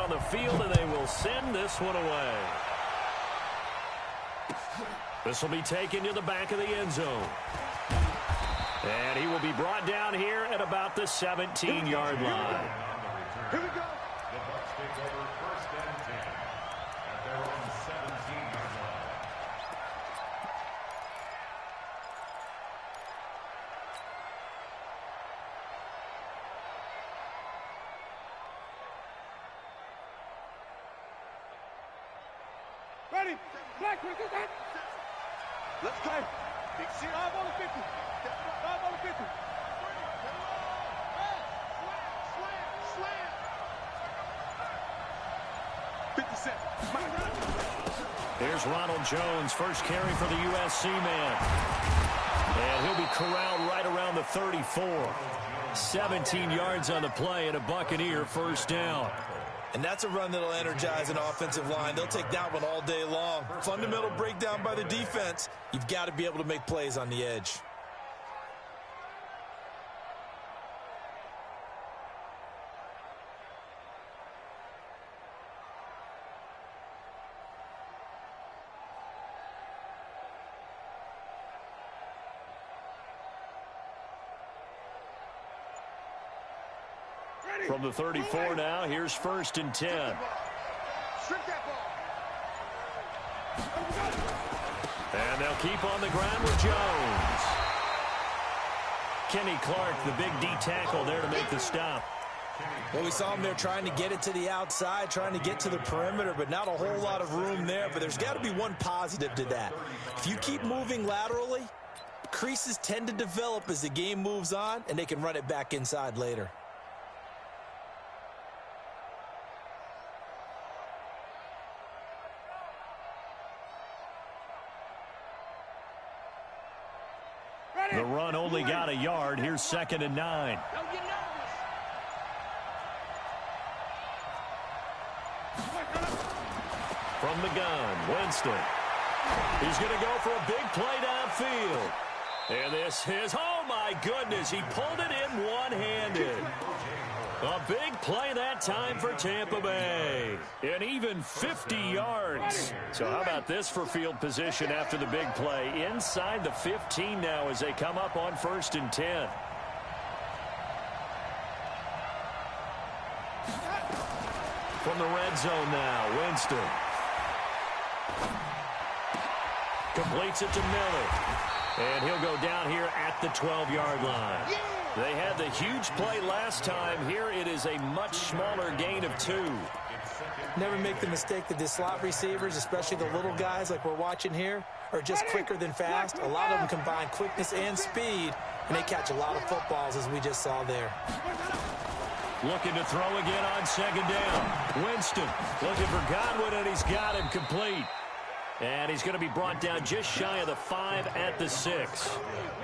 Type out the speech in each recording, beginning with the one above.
on the field, and they will send this one away. This will be taken to the back of the end zone. And he will be brought down here at about the 17-yard line. Here we go. The Bucs take over 1st and 10 at their own 17-yard line. Ready. Black, let's play. 5 on the 50. 5 on the 50. Here's Ronald Jones, first carry for the USC man. And he'll be corralled right around the 34. 17 yards on the play and a Buccaneer first down. And that's a run that'll energize an offensive line. They'll take that one all day long. Fundamental breakdown by the defense. You've got to be able to make plays on the edge. From the 34 now, here's 1st and 10. And they'll keep on the ground with Jones. Kenny Clark, the big D tackle there to make the stop. Well, we saw him there trying to get it to the outside, trying to get to the perimeter, but not a whole lot of room there. But there's got to be one positive to that. If you keep moving laterally, creases tend to develop as the game moves on, and they can run it back inside later. The run only got a yard. Here's 2nd and 9. From the gun, Winston. He's going to go for a big play downfield. And this is, oh my goodness, he pulled it in one-handed. A big play that time for Tampa Bay. And even 50 yards. So how about this for field position after the big play? Inside the 15 now as they come up on 1st and 10. From the red zone now, Winston. Completes it to Miller. And he'll go down here at the 12-yard line. They had the huge play last time. Here it is a much smaller gain of 2. Never make the mistake that the slot receivers, especially the little guys like we're watching here, are just quicker than fast. A lot of them combine quickness and speed, and they catch a lot of footballs, as we just saw there. Looking to throw again on 2nd down. Winston looking for Godwin, and he's got him complete. And he's going to be brought down just shy of the 5 at the 6.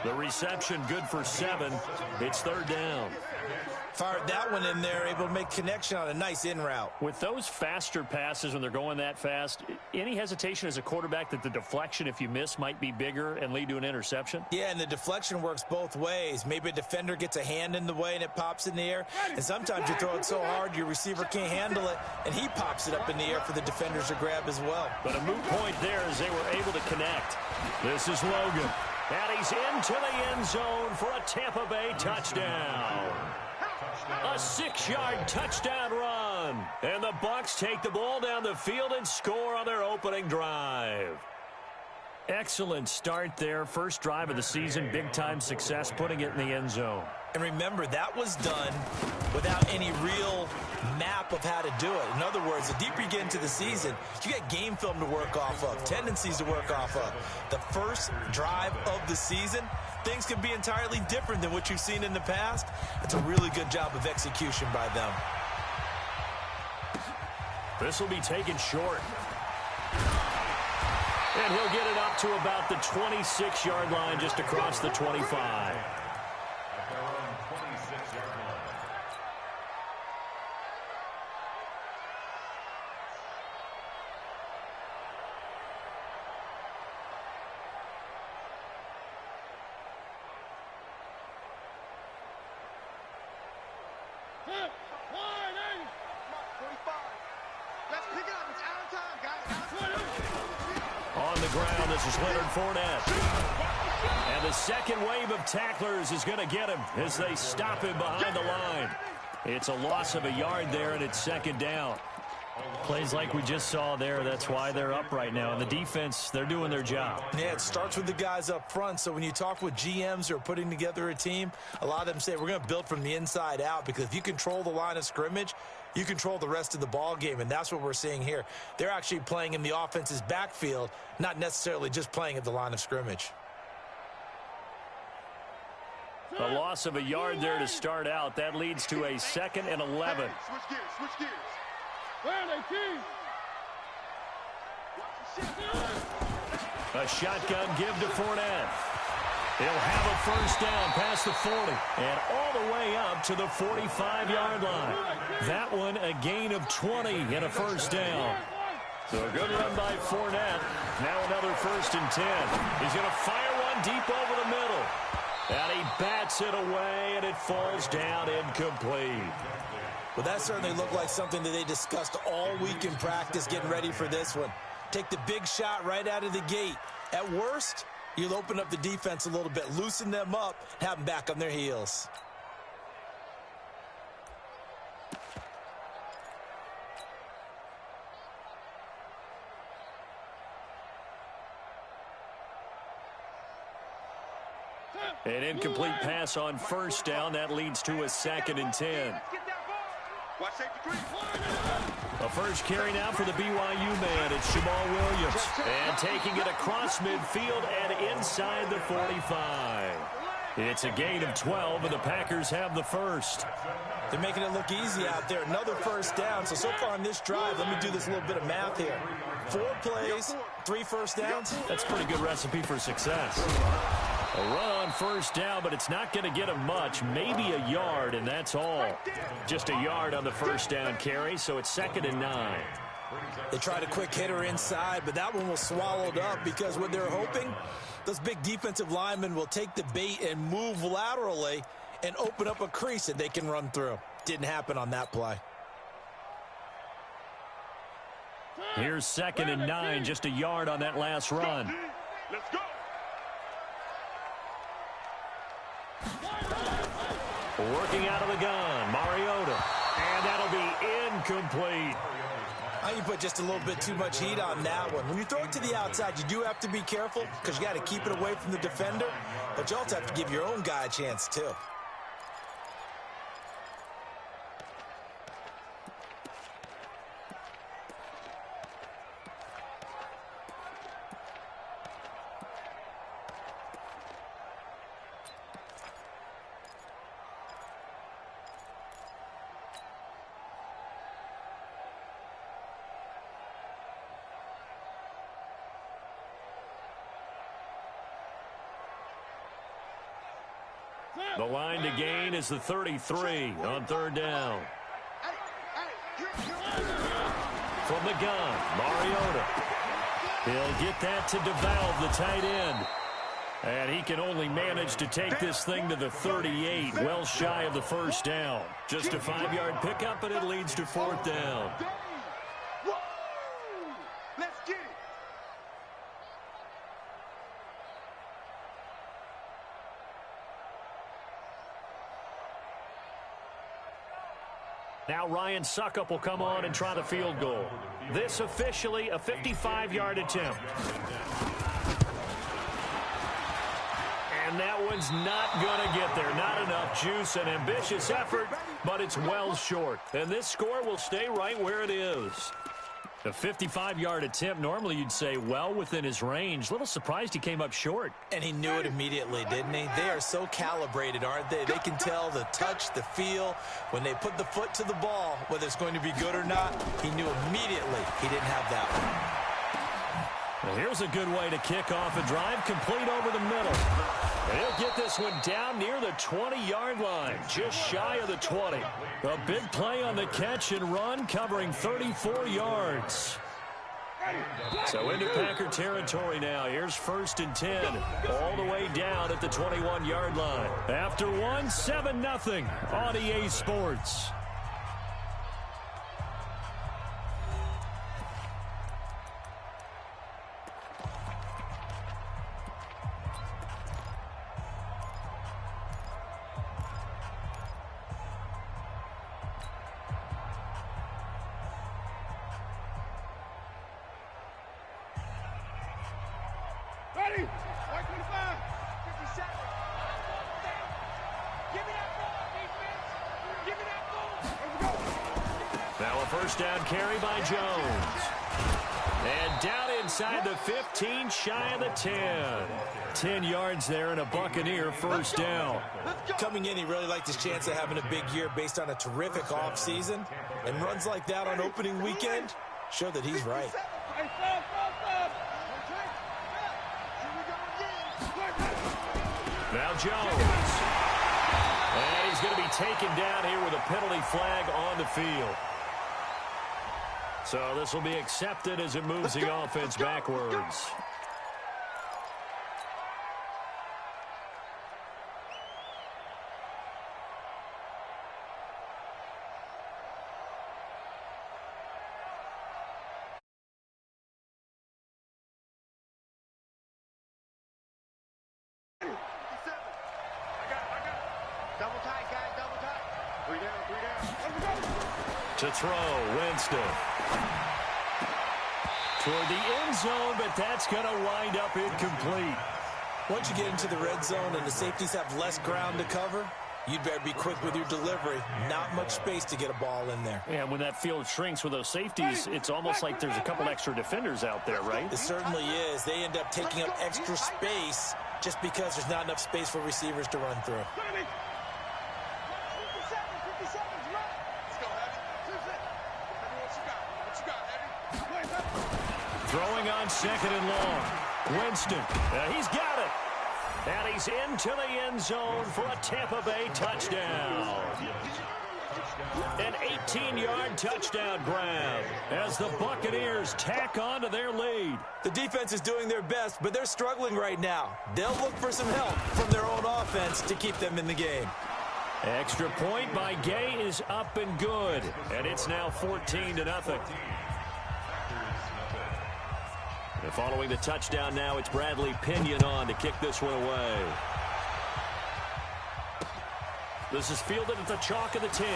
The reception good for 7. It's 3rd down. Fired that one in there, able to make connection on a nice in route. With those faster passes when they're going that fast, any hesitation as a quarterback that the deflection, if you miss, might be bigger and lead to an interception? Yeah, and the deflection works both ways. Maybe a defender gets a hand in the way and it pops in the air. And sometimes you throw it so hard your receiver can't handle it, and he pops it up in the air for the defenders to grab as well. But a moot point there as they were able to connect. This is Logan. And he's into the end zone for a Tampa Bay touchdown. A 6-yard touchdown run. And the Bucs take the ball down the field and score on their opening drive. Excellent start there. First drive of the season. Big-time success putting it in the end zone. And remember, that was done without any real map of how to do it. In other words, the deeper you get into the season, you got game film to work off of, tendencies to work off of. The first drive of the season, things can be entirely different than what you've seen in the past. It's a really good job of execution by them. This will be taken short. And he'll get it up to about the 26-yard line, just across the 25. Let's pick it up. It's out of time, guys. On the ground, this is Leonard Fournette. And the second wave of tacklers is going to get him as they stop him behind the line. It's a loss of a yard there, and it's second down. Plays like we just saw there. That's why they're up right now. And the defense, they're doing their job. Yeah, it starts with the guys up front. So when you talk with GMs who are putting together a team, a lot of them say we're going to build from the inside out, because if you control the line of scrimmage, you control the rest of the ball game, and that's what we're seeing here. They're actually playing in the offense's backfield, not necessarily just playing at the line of scrimmage. A loss of a yard there to start out. That leads to a 2nd and 11. Switch gears, switch gears. Where are they, A shotgun give to Fournette. He'll have a first down past the 40 and all the way up to the 45-yard line. That one a gain of 20 and a first down. So a good run by Fournette. Now another 1st and 10. He's going to fire one deep over the middle. And he bats it away, and it falls down incomplete. Well, that certainly looked like something that they discussed all week in practice, getting ready for this one. Take the big shot right out of the gate. At worst, you'll open up the defense a little bit, loosen them up, have them back on their heels. An incomplete pass on first down. That leads to a 2nd and 10. A first carry now for the BYU man. It's Jamal Williams. And taking it across midfield and inside the 45. It's a gain of 12, and the Packers have the first. They're making it look easy out there. Another first down. So far on this drive, let me do this little bit of math here. 4 plays, 3 first downs. That's a pretty good recipe for success. A run on first down, but it's not going to get him much. Maybe a yard, and that's all. Just a yard on the first down carry, so it's 2nd and 9. They tried a quick hitter inside, but that one was swallowed up because what they're hoping, those big defensive linemen will take the bait and move laterally and open up a crease that they can run through. Didn't happen on that play. Here's 2nd and 9, just a yard on that last run. Let's go. Working out of the gun, Mariota. And that'll be incomplete. You put just a little bit too much heat on that one. When you throw it to the outside, you do have to be careful because you got to keep it away from the defender, but you also have to give your own guy a chance too. The line to gain is the 33 on 3rd down. From the gun, Mariota. He'll get that to DeValve, the tight end. And he can only manage to take this thing to the 38, well shy of the first down. Just a 5-yard pickup, and it leads to 4th down. Let's get it. Now Ryan Suckup will come on and try the field goal. This officially a 55-yard attempt. And that one's not going to get there. Not enough juice. An ambitious effort, but it's well short. And this score will stay right where it is. A 55-yard attempt, normally you'd say well within his range. Little surprised he came up short. And he knew it immediately, didn't he? They are so calibrated, aren't they? They can tell the touch, the feel. When they put the foot to the ball, whether it's going to be good or not, he knew immediately he didn't have that one. Well, here's a good way to kick off a drive, complete over the middle. And he'll get this one down near the 20-yard line, just shy of the 20. A big play on the catch and run, covering 34 yards. So into Packer territory now. Here's 1st and 10, all the way down at the 21-yard line. After one, 7-0 on EA Sports. first down carry by Jones. And down inside the 15, shy of the 10. 10 yards there and a Buccaneer first down. Coming in, he really liked his chance of having a big year based on a terrific offseason. And runs like that on opening weekend show that he's right. Now Jones. And he's going to be taken down here with a penalty flag on the field. So this will be accepted as it moves the offense backwards. Double tight, guys, double tight. 3 down, 3 down. To throw, Winston. Toward the end zone, but that's going to wind up incomplete. Once you get into the red zone and the safeties have less ground to cover, you'd better be quick with your delivery. Not much space to get a ball in there. Yeah, when that field shrinks with those safeties, it's almost like there's a couple extra defenders out there, right? It certainly is. They end up taking up extra space just because there's not enough space for receivers to run through. Throwing on second and long. Winston, he's got it. And he's into the end zone for a Tampa Bay touchdown. An 18-yard touchdown grab as the Buccaneers tack on to their lead. The defense is doing their best, but they're struggling right now. They'll look for some help from their own offense to keep them in the game. Extra point by Gay is up and good. And it's now 14-0. And following the touchdown now, it's Bradley Pinion on to kick this one away. This is fielded at the chalk of the 10.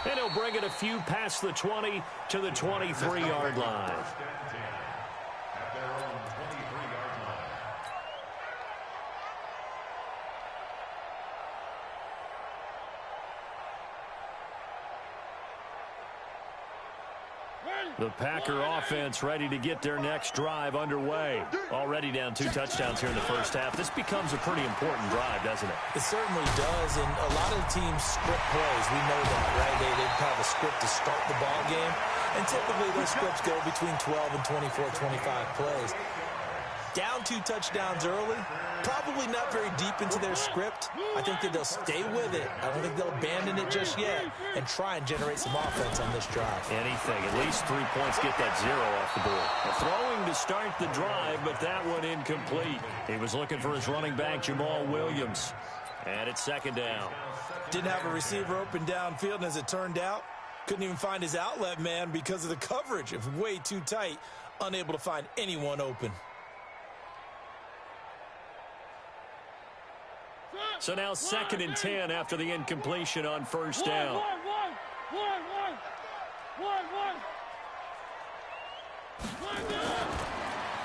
And he'll bring it a few past the 20 to the 23-yard line. The Packer offense ready to get their next drive underway. Already down 2 touchdowns here in the first half. This becomes a pretty important drive, doesn't it? It certainly does, and a lot of the teams script plays. We know that, right? They have a script to start the ball game, and typically those scripts go between 12 and 24, 25 plays. Down 2 touchdowns early, probably not very deep into their script. I think that they'll stay with it. I don't think they'll abandon it just yet and try and generate some offense on this drive. Anything. At least 3 points, get that 0 off the board. Throwing to start the drive, but that one incomplete. He was looking for his running back, Jamal Williams. And it's second down. Didn't have a receiver open downfield, and as it turned out, couldn't even find his outlet man because of the coverage. It was way too tight, unable to find anyone open. So now 2nd and 10 after the incompletion on first down.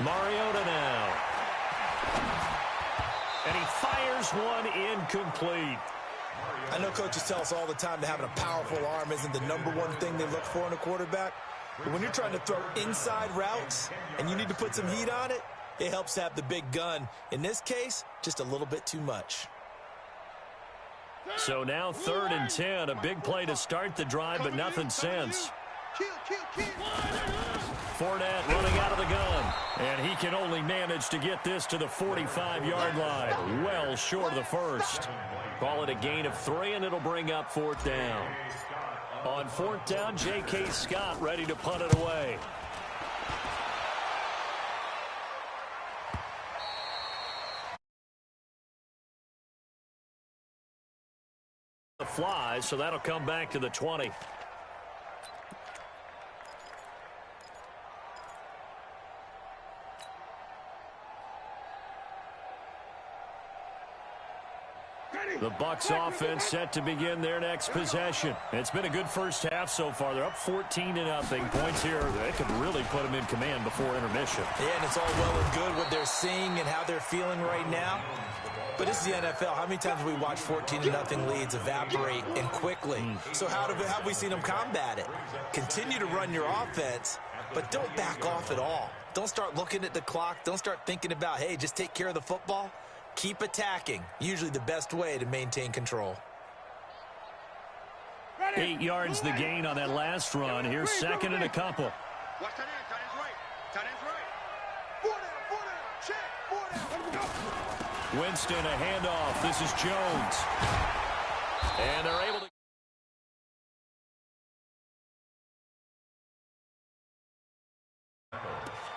Mariota now. And he fires one incomplete. I know coaches tell us all the time that having a powerful arm isn't the #1 thing they look for in a quarterback. But when you're trying to throw inside routes and you need to put some heat on it, it helps have the big gun. In this case, just a little bit too much. So now 3rd and 10, a big play to start the drive, but nothing since. Fournette running out of the gun, and he can only manage to get this to the 45-yard line, well short of the first. Call it a gain of 3, and it'll bring up 4th down. On 4th down, J.K. Scott ready to punt it away. Flies, so that'll come back to the 20. The Bucs offense set to begin their next possession. It's been a good first half so far. They're up 14-0. Points here, they could really put them in command before intermission. Yeah, and it's all well and good what they're seeing and how they're feeling right now. But this is the NFL. How many times have we watched 14-0 leads evaporate and quickly? So how have we seen them combat it? Continue to run your offense, but don't back off at all. Don't start looking at the clock. Don't start thinking about, hey, just take care of the football. Keep attacking. Usually the best way to maintain control. 8 yards the gain on that last run. Here's second and a couple. Watch tight end. Tight end's right. Tight end's right. 4 down. Check. 4 down. Winston, a handoff. This is Jones. And they're able to...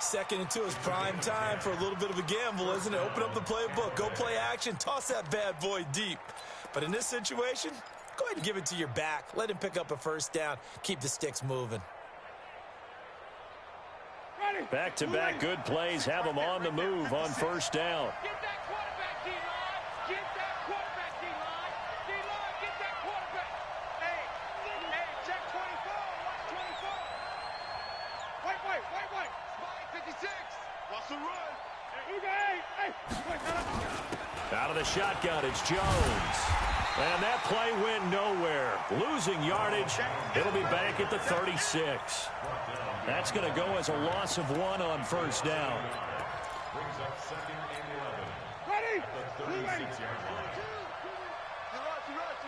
Second and 2 is prime time for a little bit of a gamble, isn't it? Open up the playbook, go play action, toss that bad boy deep. But in this situation, go ahead and give it to your back. Let him pick up a first down. Keep the sticks moving. Back-to-back good plays have them on the move on first down. Get that quarterback, D-line. Get that quarterback, D-line. D-line, get that quarterback. Hey, check 24. Watch 24. White. Spy 56. Wants to run. Hey. Out of the shotgun, it's Jones. And that play went nowhere. Losing yardage. It'll be back at the 36. That's going to go as a loss of 1 on first down. Brings up second and 11. Ready? At the 36-yard line.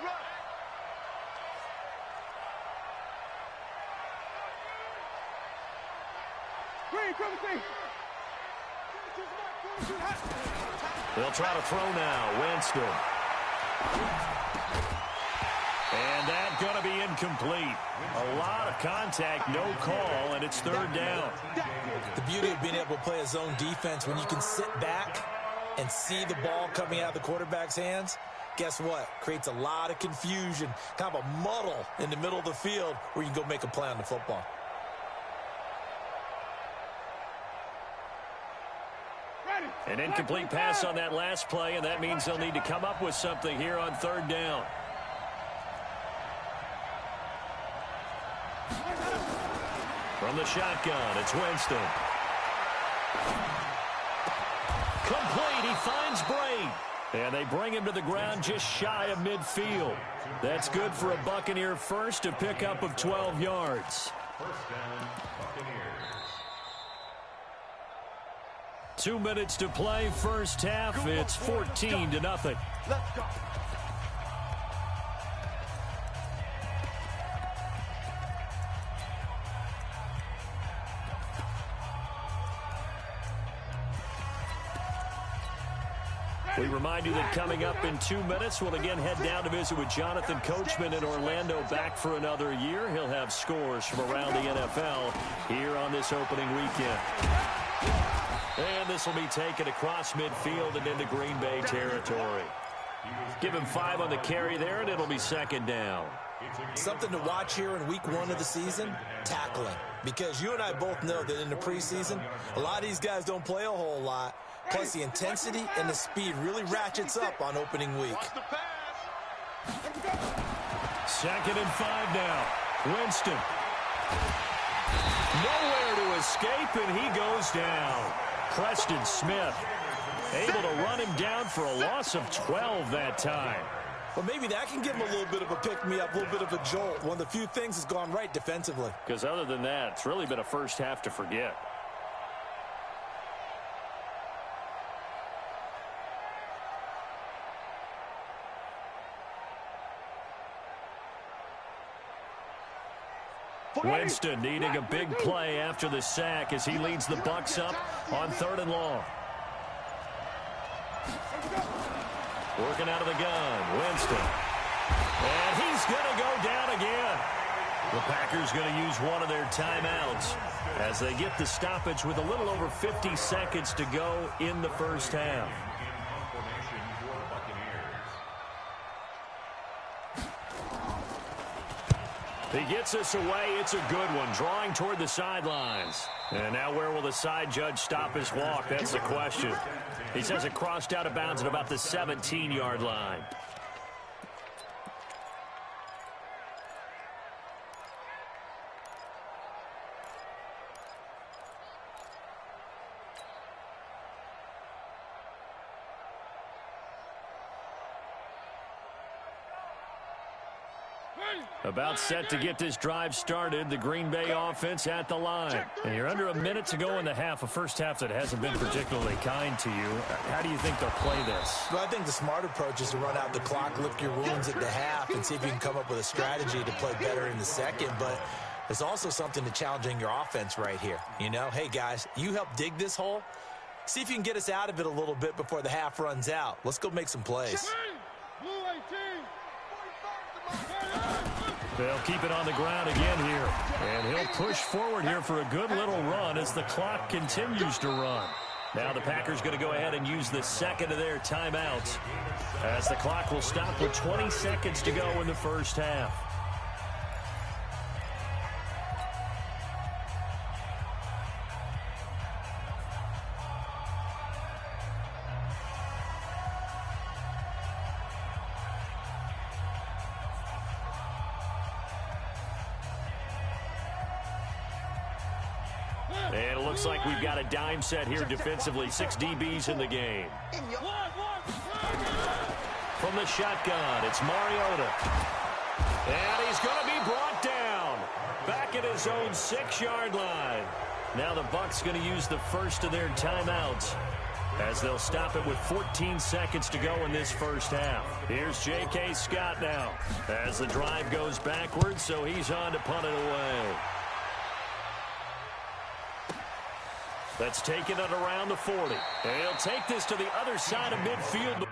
Run. Green, come see. They'll try to throw now. Winston. And that's going to be incomplete. A lot of contact, no call, and it's third down. The beauty of being able to play a zone defense when you can sit back and see the ball coming out of the quarterback's hands, guess what? Creates a lot of confusion, kind of a muddle in the middle of the field where you can go make a play on the football. An incomplete pass on that last play, and that means they'll need to come up with something here on third down. From the shotgun, it's Winston. Complete, he finds Braid. And they bring him to the ground just shy of midfield. That's good for a Buccaneer first, a pickup of 12 yards. First down, Buccaneers. 2 minutes to play, first half. It's 14-0. Let's go. We remind you that coming up in 2 minutes, we'll again head down to visit with Jonathan Coachman in Orlando, back for another year. He'll have scores from around the NFL here on this opening weekend. And this will be taken across midfield and into Green Bay territory. Give him 5 on the carry there, and it'll be second down. Something to watch here in week 1 of the season, tackling. Because you and I both know that in the preseason, a lot of these guys don't play a whole lot. Plus, the intensity and the speed really ratchets up on opening week. Second and 5 now. Winston. Nowhere to escape, and he goes down. Preston Smith able to run him down for a loss of 12 that time. Well, maybe that can give him a little bit of a pick-me-up, a little bit of a jolt. One of the few things that's gone right defensively. Because other than that, it's really been a first half to forget. Winston needing a big play after the sack as he leads the Bucs up on 3rd and long. Working out of the gun, Winston. And he's going to go down again. The Packers going to use one of their timeouts as they get the stoppage with a little over 50 seconds to go in the first half. He gets us away. It's a good one. Drawing toward the sidelines. And now where will the side judge stop his walk? That's the question. He says it crossed out of bounds at about the 17-yard line. About set to get this drive started. The Green Bay offense at the line. And you're under a minute to go in the half, a first half that hasn't been particularly kind to you. How do you think they'll play this? Well, I think the smart approach is to run out the clock, lick your wounds at the half, and see if you can come up with a strategy to play better in the second. But there's also something to challenging your offense right here. You know, hey, guys, you help dig this hole. See if you can get us out of it a little bit before the half runs out. Let's go make some plays. They'll keep it on the ground again here. And he'll push forward here for a good little run as the clock continues to run. Now the Packers going to go ahead and use the second of their timeouts as the clock will stop with 20 seconds to go in the first half. And it looks like we've got a dime set here defensively. 6 DBs in the game. From the shotgun, it's Mariota. And he's going to be brought down. Back at his own 6-yard line. Now the Bucs going to use the first of their timeouts as they'll stop it with 14 seconds to go in this first half. Here's J.K. Scott now as the drive goes backwards, so he's on to punt it away. That's taken at around the 40. And he'll take this to the other side of midfield.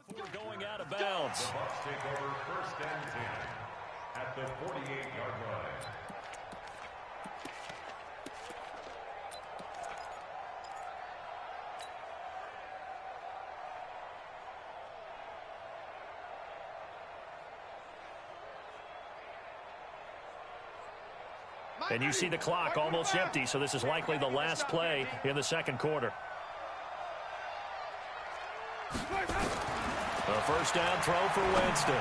Before going out of bounds. The Bucs take over first and 10 at the 48-yard line. And you see the clock almost empty, so this is likely the last play in the second quarter. A first down throw for Winston.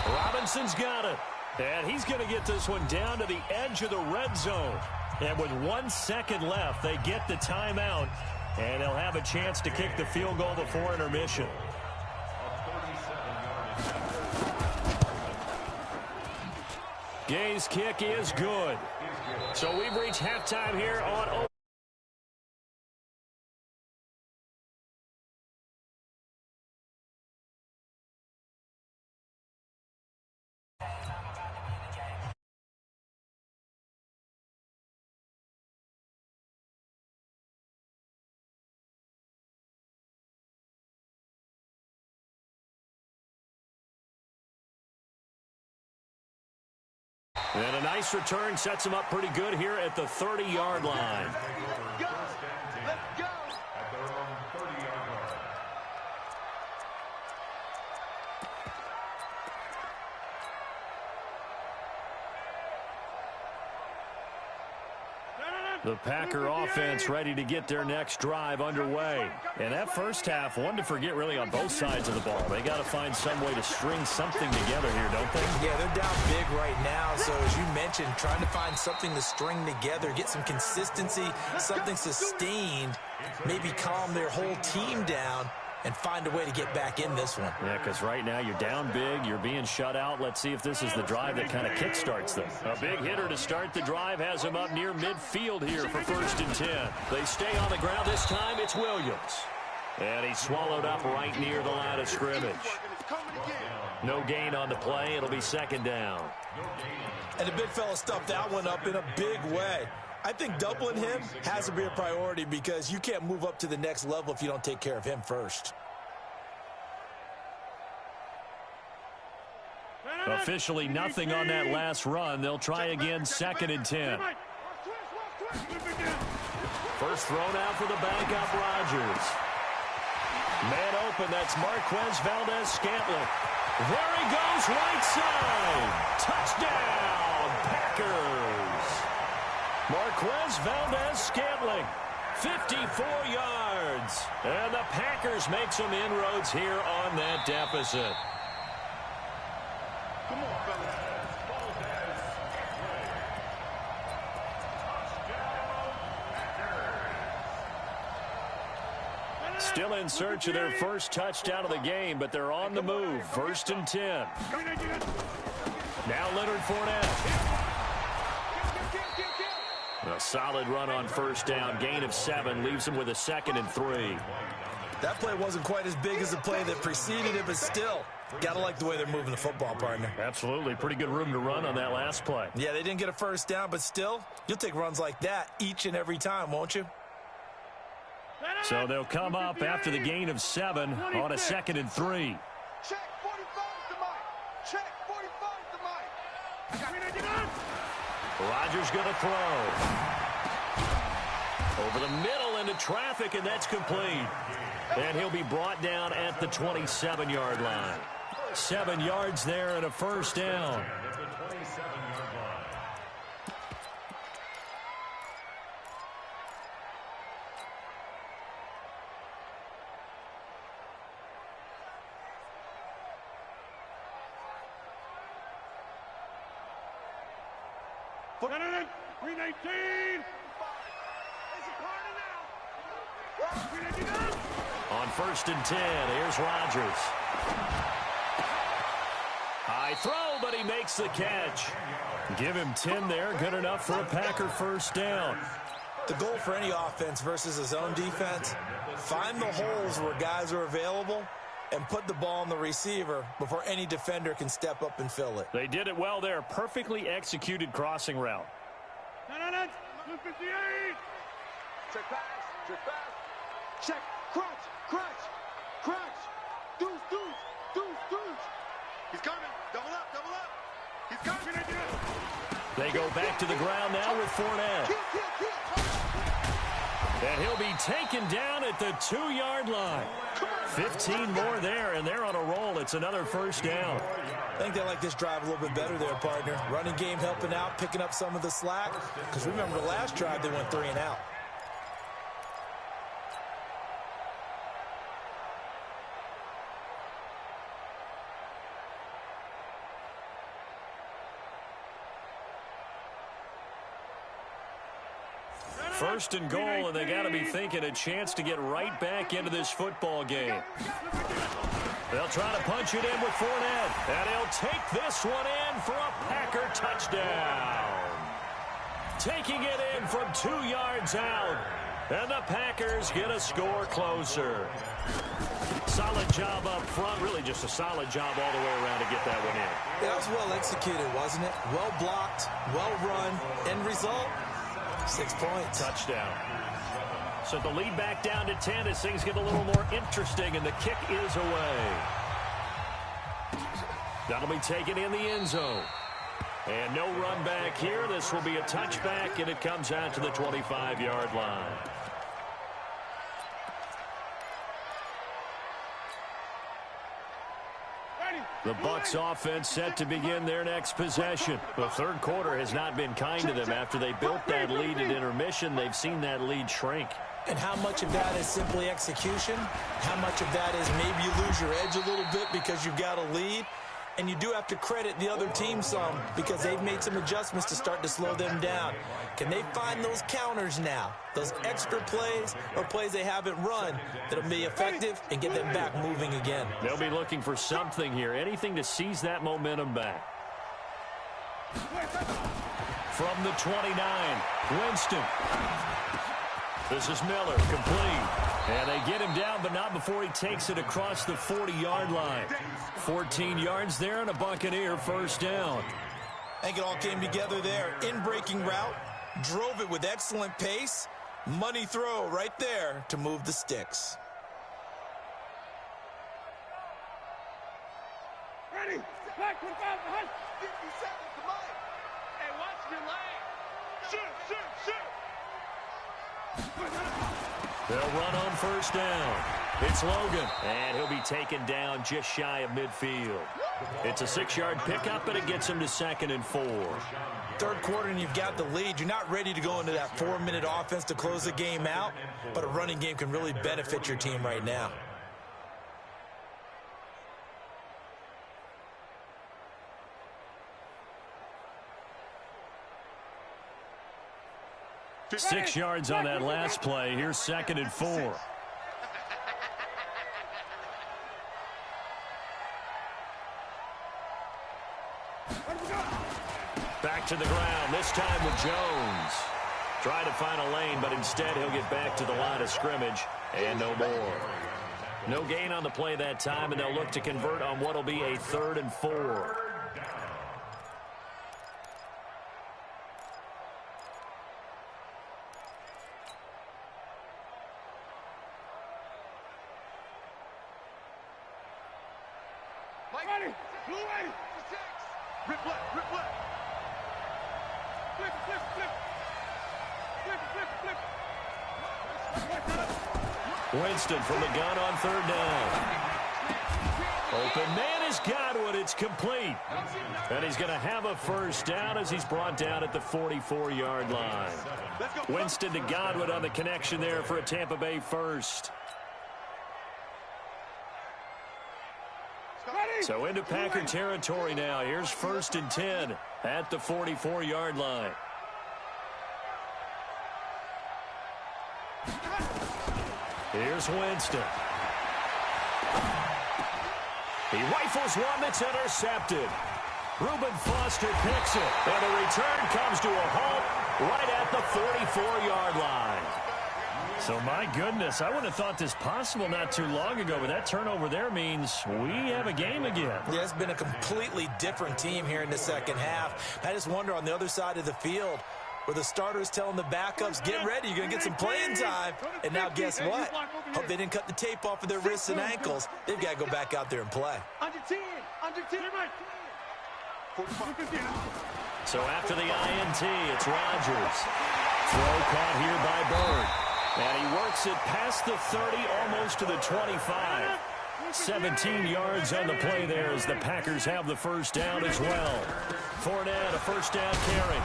Robinson's got it. And he's going to get this one down to the edge of the red zone. And with 1 second left, they get the timeout. And they'll have a chance to kick the field goal before intermission. Gay's kick is good. So we've reached halftime here on... And a nice return sets him up pretty good here at the 30-yard line. Let's go. At their own 30-yard line. The Packer offense ready to get their next drive underway. And that first half, one to forget really on both sides of the ball. They got to find some way to string something together here, don't they? Yeah, they're down big right now. So as you mentioned, trying to find something to string together, get some consistency, something sustained, maybe calm their whole team down and find a way to get back in this one. Yeah, because right now you're down big, you're being shut out. Let's see if this is the drive that kind of kickstarts them. A big hitter to start the drive has him up near midfield here for first and 10. They stay on the ground this time. It's Williams. And he's swallowed up right near the line of scrimmage. No gain on the play. It'll be second down. And the big fella stuffed that one up in a big way. I think doubling him has to be a priority because you can't move up to the next level if you don't take care of him first. Officially nothing on that last run. They'll try again second and 10. First throw now for the backup Rodgers. Man open, that's Marquez Valdez-Scantling. There he goes, right side. Touchdown, Packers. Marquez Valdez-Scantling 54 yards. And the Packers make some inroads here on that deficit. Come on, fellas. Still in search of their first touchdown of the game, but they're on the move. 1st and 10. Now Leonard Fournette. A solid run on 1st down. Gain of 7 leaves him with a 2nd and 3. That play wasn't quite as big as the play that preceded it, but still, gotta like the way they're moving the football, partner. Absolutely. Pretty good room to run on that last play. Yeah, they didn't get a 1st down, but still, you'll take runs like that each and every time, won't you? So they'll come up after the gain of 7 on a 2nd and 3. Check 45 to Mike. Check 45 to Mike. Rodgers going to throw. Over the middle into traffic, and that's complete. And he'll be brought down at the 27-yard line. 7 yards there and a 1st down. Green 18. On 1st and 10, here's Rodgers. High throw, but he makes the catch. Give him 10 there, good enough for a Packer 1st down. The goal for any offense versus his own defense, find the holes where guys are available and put the ball on the receiver before any defender can step up and fill it. They did it well there. Perfectly executed crossing route. 258. Check pass. Check pass. Check. Crunch. Crunch. Crunch. Deuce. Deuce. Deuce. Deuce. He's coming. Double up. Double up. He's coming. They go back to the ground now with Fournette. And he'll be taken down at the 2-yard line. 15 more there, and they're on a roll. It's another 1st down. I think they like this drive a little bit better there, partner. Running game helping out, picking up some of the slack. Because remember, the last drive, they went 3 and out. First and goal, and they got to be thinking a chance to get right back into this football game. They'll try to punch it in with Fournette, and he'll take this one in for a Packer touchdown. Taking it in from 2 yards out, and the Packers get a score closer. Solid job up front, really just a solid job all the way around to get that one in. That was well executed, wasn't it? Well blocked, well run. End result, 6 points. Touchdown. So the lead back down to 10 as things get a little more interesting, and the kick is away. That'll be taken in the end zone. And no run back here. This will be a touchback, and it comes out to the 25-yard line. The Bucs offense set to begin their next possession. The third quarter has not been kind to them. After they built that lead at intermission, they've seen that lead shrink. And how much of that is simply execution? How much of that is maybe you lose your edge a little bit because you've got a lead? And you do have to credit the other team some because they've made some adjustments to start to slow them down. Can they find those counters now? Those extra plays or plays they haven't run that'll be effective and get them back moving again? They'll be looking for something here, anything to seize that momentum back. From the 29, Winston. This is Miller, complete. And they get him down, but not before he takes it across the 40-yard line. 14 yards there and a Buccaneer first down. I think it all came together there. In-breaking route, drove it with excellent pace. Money throw right there to move the sticks. Ready. Back 25 behind. 57 to Mike. Hey, watch your leg. Shoot, shoot, shoot. They'll run on first down. It's Logan, and he'll be taken down just shy of midfield. It's a 6-yard pickup, and it gets him to 2nd and 4. Third quarter, and you've got the lead. You're not ready to go into that 4-minute offense to close the game out, but a running game can really benefit your team right now. Six yards on that last play. Here's 2nd and 4. Back to the ground, this time with Jones. Trying to find a lane, but instead he'll get back to the line of scrimmage, and no more. No gain on the play that time, and they'll look to convert on what will be a 3rd and 4. Ready. Blue way. Rip left. Rip left. Flip, flip, flip. Flip, flip, flip. Winston from the gun on 3rd down. Open man is Godwin. It's complete. And he's going to have a 1st down as he's brought down at the 44-yard line. Winston to Godwin on the connection there for a Tampa Bay 1st. So into Packer territory now. Here's 1st and 10 at the 44-yard line. Here's Winston. He rifles one that's intercepted. Reuben Foster picks it, and the return comes to a halt right at the 44-yard line. So, my goodness, I wouldn't have thought this possible not too long ago, but that turnover there means we have a game again. Yeah, it's been a completely different team here in the second half. I just wonder on the other side of the field where the starters telling the backups, get ready, you're going to get some playing time. And now guess what? Hope they didn't cut the tape off of their wrists and ankles. They've got to go back out there and play. Under 10. Under 10. So after the INT, it's Rodgers. Throw caught here by Bird. And he works it past the 30, almost to the 25. 17 yards on the play there as the Packers have the 1st down as well. Fournette, a 1st down carry.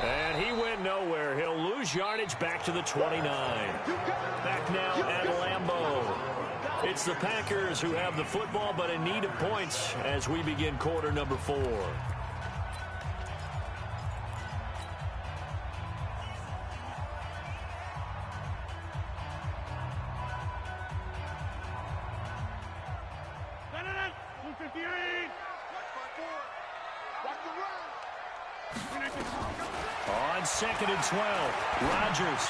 And he went nowhere. He'll lose yardage back to the 29. Back now at Lambeau. It's the Packers who have the football, but in need of points as we begin quarter number 4. On 2nd and 12, Rodgers.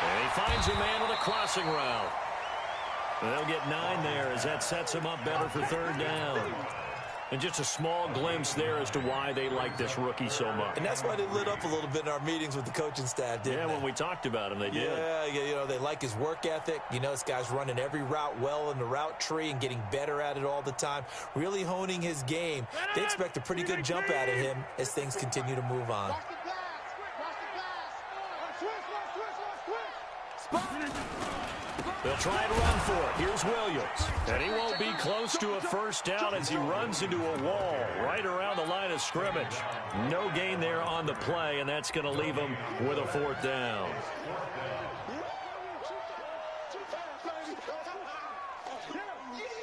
And he finds a man with a crossing route. They'll get 9 there as that sets him up better for 3rd down. And just a small glimpse there as to why they like this rookie so much. And that's why they lit up a little bit in our meetings with the coaching staff, didn't they? When we talked about him, they did. Yeah, you know, they like his work ethic. You know, this guy's running every route well in the route tree and getting better at it all the time, really honing his game. They expect a pretty good jump out of him as things continue to move on. They'll try and run for it. Here's Williams. And he won't be close to a 1st down as he runs into a wall right around the line of scrimmage. No gain there on the play, and that's going to leave him with a 4th down.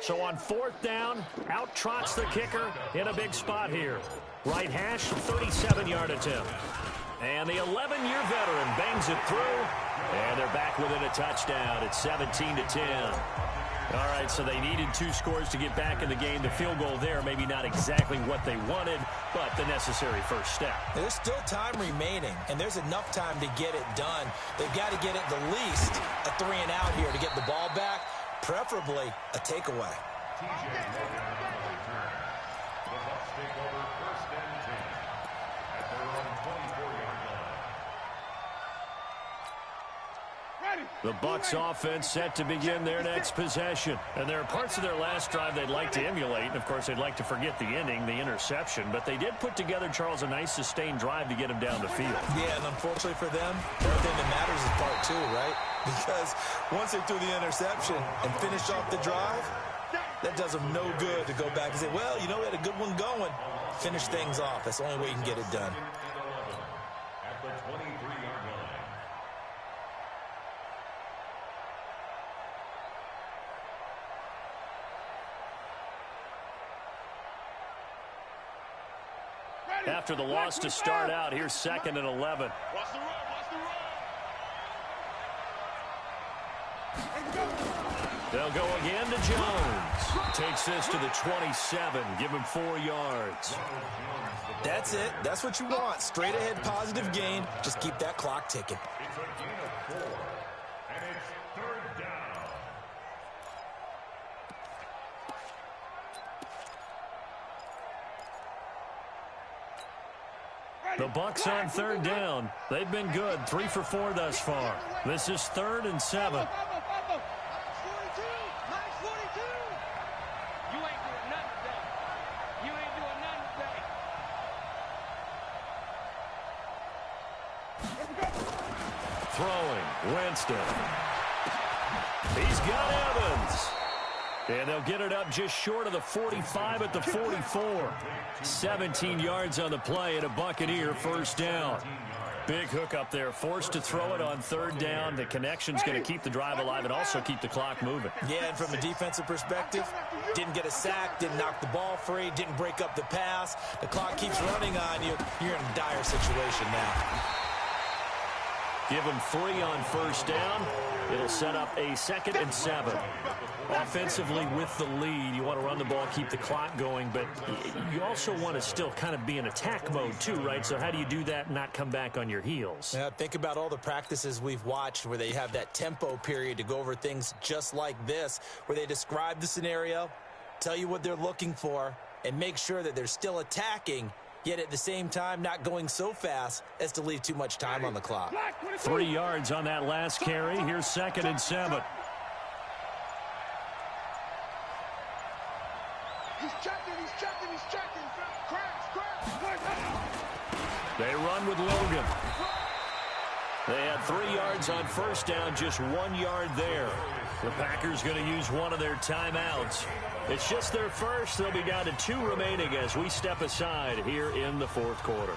So on 4th down, out trots the kicker in a big spot here. Right hash, 37-yard attempt. And the 11-year veteran bangs it through, and they're back within a touchdown. It's 17-10. All right, so they needed 2 scores to get back in the game. The field goal there, maybe not exactly what they wanted, but the necessary 1st step. There's still time remaining, and there's enough time to get it done. They've got to get at the least a 3 and out here to get the ball back, preferably a takeaway. The Bucs offense set to begin their next possession. And there are parts of their last drive they'd like to emulate. And, of course, they'd like to forget the ending, the interception. But they did put together, Charles, a nice sustained drive to get him down the field. Yeah, and unfortunately for them, everything that matters is part 2, right? Because once they threw the interception and finished off the drive, That does them no good to go back and say, well, you know, we had a good one going. Finish things off. That's the only way you can get it done. At the 23-yard line. After the loss to start out, here's 2nd and 11. Watch the run, watch the run. They'll go again to Jones. Takes this to the 27. Give him 4 yards. That's it. That's what you want. Straight ahead, positive gain. Just keep that clock ticking. It's a gain of 4. And it's 3rd down. The Bucs on 3rd down. They've been good. 3 for 4 thus far. This is 3rd and 7. Throwing, Winston. He's got Evans. And they'll get it up just short of the 45 at the 44. 17 yards on the play and a Buccaneer first down. Big hook up there, forced to throw it on 3rd down. The connection's going to keep the drive alive and also keep the clock moving. Yeah, and from a defensive perspective, didn't get a sack, didn't knock the ball free, didn't break up the pass. The clock keeps running on you. You're in a dire situation now. Give him 3 on first down. It'll set up a 2nd and 7. Offensively with the lead, you want to run the ball, keep the clock going, but you also want to still kind of be in attack mode too, right? So how do you do that and not come back on your heels? Yeah, think about all the practices we've watched where they have that tempo period to go over things just like this, where they describe the scenario, tell you what they're looking for, and make sure that they're still attacking, yet at the same time not going so fast as to leave too much time on the clock. 3 yards on that last carry. Here's 2nd and 7. He's checking. They run with Logan. They had 3 yards on first down, just 1 yard there. The Packers going to use one of their timeouts. It's just their first. They'll be down to 2 remaining as we step aside here in the 4th quarter.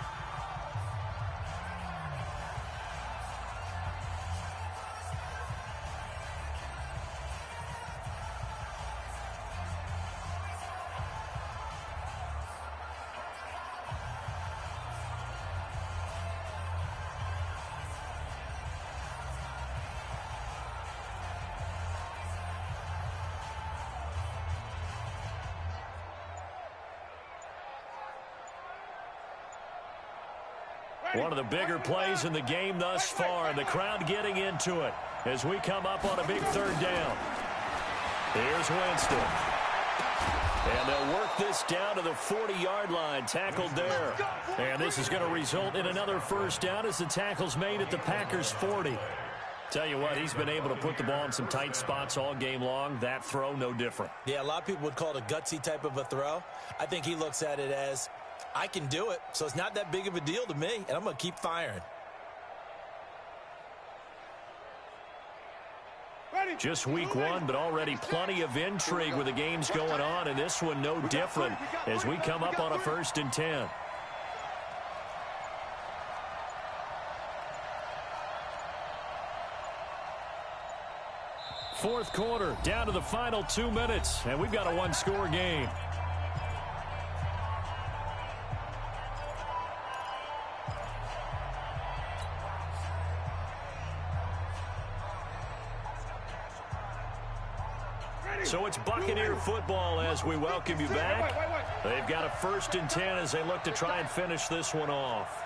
One of the bigger plays in the game thus far, and the crowd getting into it as we come up on a big 3rd down. Here's Winston. And they'll work this down to the 40-yard line, tackled there. And this is going to result in another first down as the tackle's made at the Packers' 40. Tell you what, he's been able to put the ball in some tight spots all game long. That throw, no different. Yeah, a lot of people would call it a gutsy type of a throw. I think he looks at it as, I can do it, so it's not that big of a deal to me, and I'm going to keep firing. Just week 1, but already plenty of intrigue with the games going on, and this one no different as we come up on a 1st and 10. Fourth quarter, down to the final 2 minutes, and we've got a 1-score game. So it's Buccaneer football as we welcome you back. They've got a 1st and 10 as they look to try and finish this one off.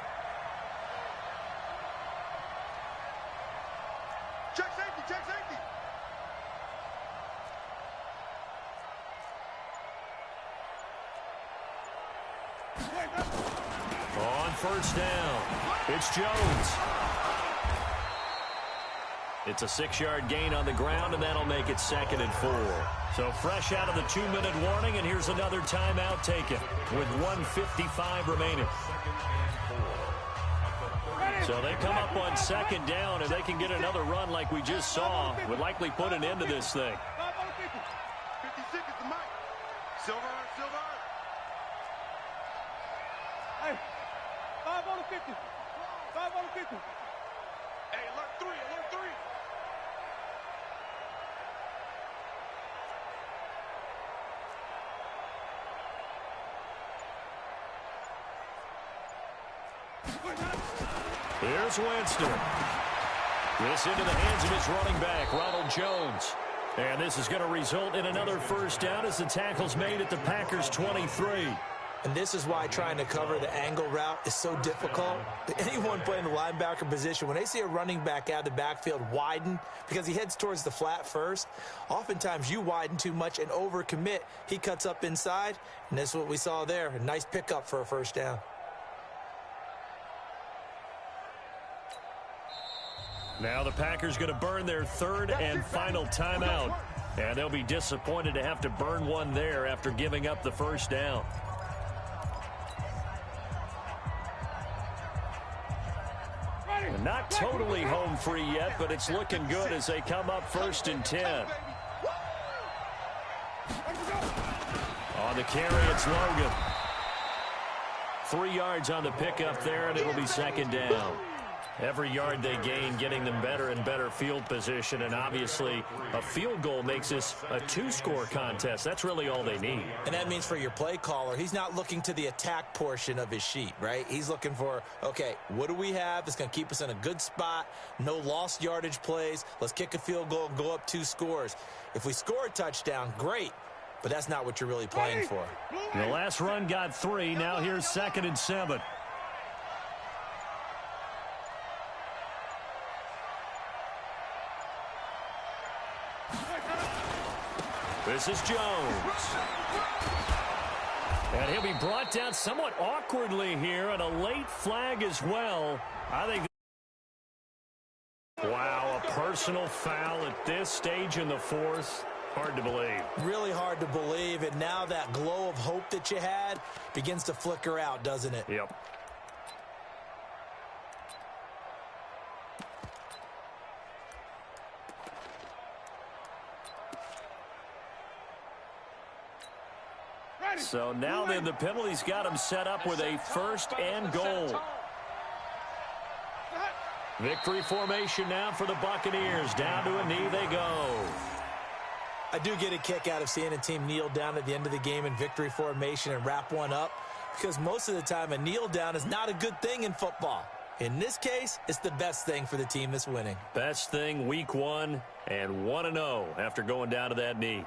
Check safety, check safety. On first down, it's Jones. It's a 6-yard gain on the ground, and that'll make it 2nd and 4. So fresh out of the 2-minute warning, and here's another timeout taken with 1:55 remaining. So they come up on 2nd down, and they can get another run like we just saw. Would likely put an end to this thing. 56 is the mic. Silver. Hey, 5 on the 50. 5 on the 50. Hey, alert 3. Here's Winston. This into the hands of his running back, Ronald Jones. And this is going to result in another first down as the tackle's made at the Packers' 23. And this is why trying to cover the angle route is so difficult. Anyone playing the linebacker position, when they see a running back out of the backfield widen because he heads towards the flat first, oftentimes you widen too much and overcommit. He cuts up inside, and this is what we saw there. A nice pickup for a first down. Now the Packers going to burn their third and final timeout. And they'll be disappointed to have to burn one there after giving up the first down. And not totally home free yet, but it's looking good as they come up 1st and 10. On the carry, it's Logan. 3 yards on the pickup there, and it'll be 2nd down. Every yard they gain, getting them better and better field position, and obviously a field goal makes this a 2-score contest. That's really all they need. And that means for your play caller, he's not looking to the attack portion of his sheet, right? He's looking for, okay, what do we have that's going to keep us in a good spot? No lost yardage plays. Let's kick a field goal and go up 2 scores. If we score a touchdown, great. But that's not what you're really playing for. The last run got 3. Now here's 2nd and 7. This is Jones. And he'll be brought down somewhat awkwardly here, and a late flag as well. I think. Wow, a personal foul at this stage in the 4th. Hard to believe. Really hard to believe, and now that glow of hope that you had begins to flicker out, doesn't it? Yep. So now then the penalty's got him set up with a 1st and goal. Victory formation now for the Buccaneers. Down to a knee they go. I do get a kick out of seeing a team kneel down at the end of the game in victory formation and wrap one up, because most of the time a kneel down is not a good thing in football. In this case, it's the best thing for the team that's winning. Best thing week 1 and 1-0 after going down to that knee.